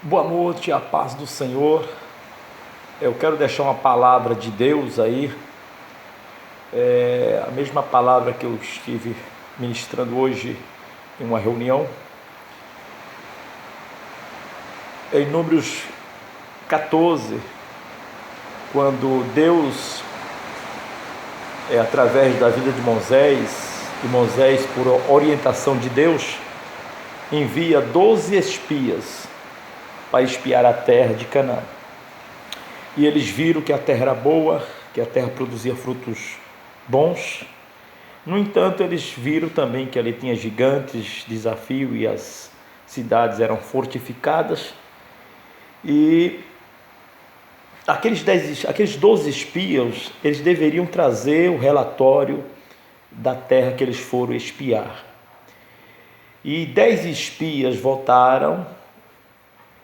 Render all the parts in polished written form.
Boa noite, a paz do Senhor. Eu quero deixar uma palavra de Deus aí, a mesma palavra que eu estive ministrando hoje em uma reunião, em Números 14, quando Deus, através da vida de Moisés, e Moisés, por orientação de Deus, envia 12 espias para espiar a terra de Canaã. E eles viram que a terra era boa, que a terra produzia frutos bons. No entanto, eles viram também que ali tinha gigantes, desafio, e as cidades eram fortificadas. E aqueles 12 espias, eles deveriam trazer o relatório da terra que eles foram espiar. E 10 espias voltaram,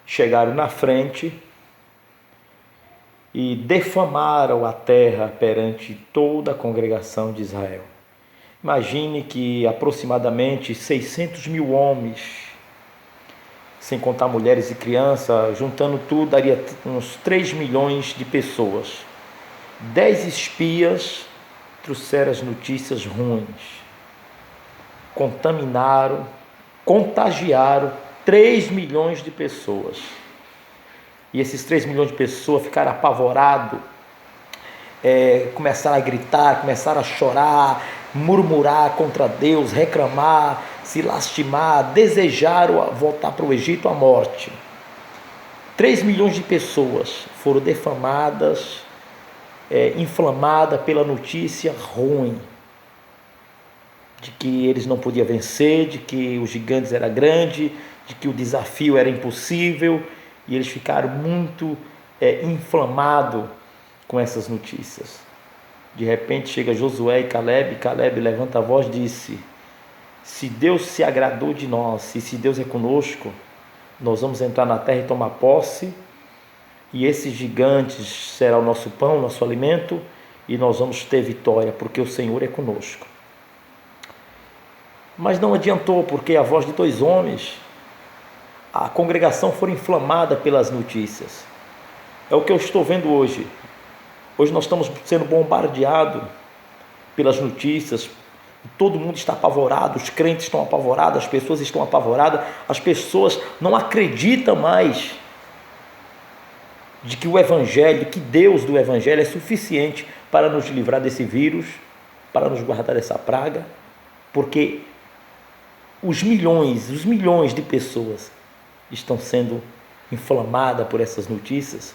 chegaram na frente e defamaram a terra perante toda a congregação de Israel. Imagine que aproximadamente 600 mil homens, sem contar mulheres e crianças, juntando tudo, daria uns 3 milhões de pessoas. 10 espias trouxeram as notícias ruins, contagiaram 3 milhões de pessoas. E esses 3 milhões de pessoas ficaram apavorados, começaram a gritar, começaram a chorar, murmurar contra Deus, reclamar, se lastimar, desejaram voltar para o Egito à morte. 3 milhões de pessoas foram defamadas, inflamadas pela notícia ruim, de que eles não podiam vencer, de que os gigantes eram grandes, de que o desafio era impossível, e eles ficaram muito inflamados com essas notícias. De repente chega Josué e Caleb levanta a voz e disse: se Deus se agradou de nós, e se Deus é conosco, nós vamos entrar na terra e tomar posse, e esses gigantes serão o nosso pão, nosso alimento, e nós vamos ter vitória, porque o Senhor é conosco. Mas não adiantou, porque a voz de 2 homens, a congregação foi inflamada pelas notícias. É o que eu estou vendo hoje. Hoje nós estamos sendo bombardeados pelas notícias. Todo mundo está apavorado, os crentes estão apavorados, as pessoas estão apavoradas, as pessoas não acreditam mais de que o Evangelho, que Deus do Evangelho é suficiente para nos livrar desse vírus, para nos guardar dessa praga, porque os milhões de pessoas estão sendo inflamadas por essas notícias.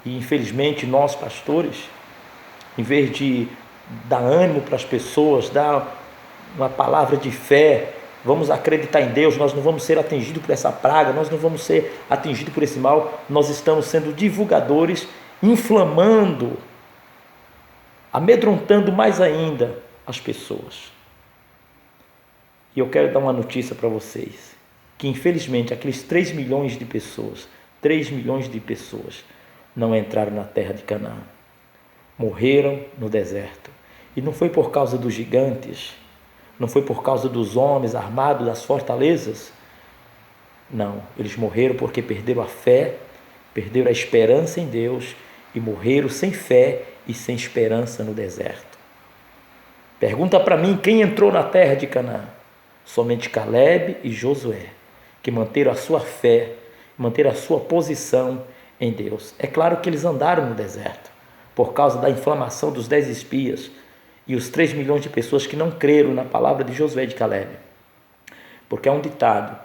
E infelizmente nós, pastores, em vez de dar ânimo para as pessoas, dar uma palavra de fé, vamos acreditar em Deus, nós não vamos ser atingidos por essa praga, nós não vamos ser atingidos por esse mal, nós estamos sendo divulgadores, inflamando, amedrontando mais ainda as pessoas. E eu quero dar uma notícia para vocês, que infelizmente aqueles 3 milhões de pessoas não entraram na terra de Canaã, morreram no deserto. E não foi por causa dos gigantes, não foi por causa dos homens armados das fortalezas, não, eles morreram porque perderam a fé, perderam a esperança em Deus e morreram sem fé e sem esperança no deserto. Pergunta para mim, quem entrou na terra de Canaã? Somente Caleb e Josué, que manteram a sua fé, manteram a sua posição em Deus. É claro que eles andaram no deserto, por causa da inflamação dos 10 espias e os 3 milhões de pessoas que não creram na palavra de Josué e de Caleb. Porque é um ditado,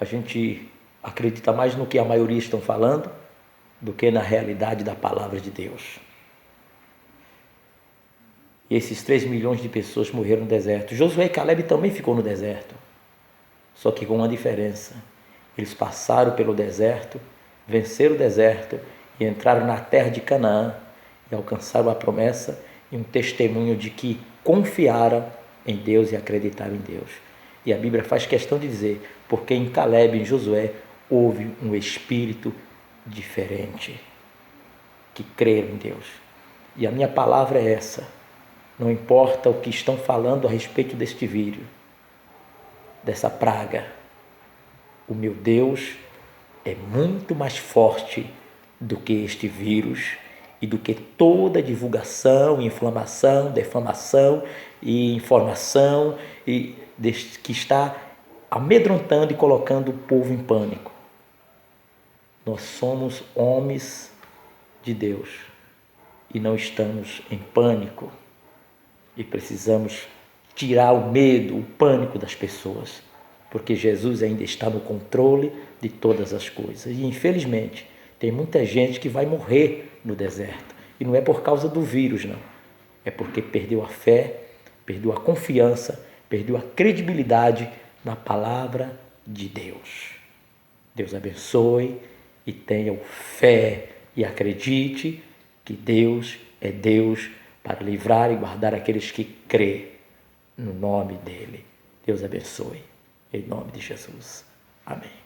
a gente acredita mais no que a maioria estão falando do que na realidade da palavra de Deus. E esses 3 milhões de pessoas morreram no deserto. Josué e Caleb também ficou no deserto, só que com uma diferença. Eles passaram pelo deserto, venceram o deserto e entraram na terra de Canaã e alcançaram a promessa e um testemunho de que confiaram em Deus e acreditaram em Deus. E a Bíblia faz questão de dizer, porque em Caleb e em Josué houve um espírito diferente, que creram em Deus. E a minha palavra é essa: não importa o que estão falando a respeito deste vírus, dessa praga, o meu Deus é muito mais forte do que este vírus e do que toda divulgação, inflamação, defamação e informação que está amedrontando e colocando o povo em pânico. Nós somos homens de Deus e não estamos em pânico e precisamos tirar o medo, o pânico das pessoas, porque Jesus ainda está no controle de todas as coisas. E infelizmente tem muita gente que vai morrer no deserto, e não é por causa do vírus, não, é porque perdeu a fé, perdeu a confiança, perdeu a credibilidade na palavra de Deus. Deus abençoe e tenham fé e acredite que Deus é Deus para livrar e guardar aqueles que crê no nome dele. Deus abençoe, em nome de Jesus. Amém.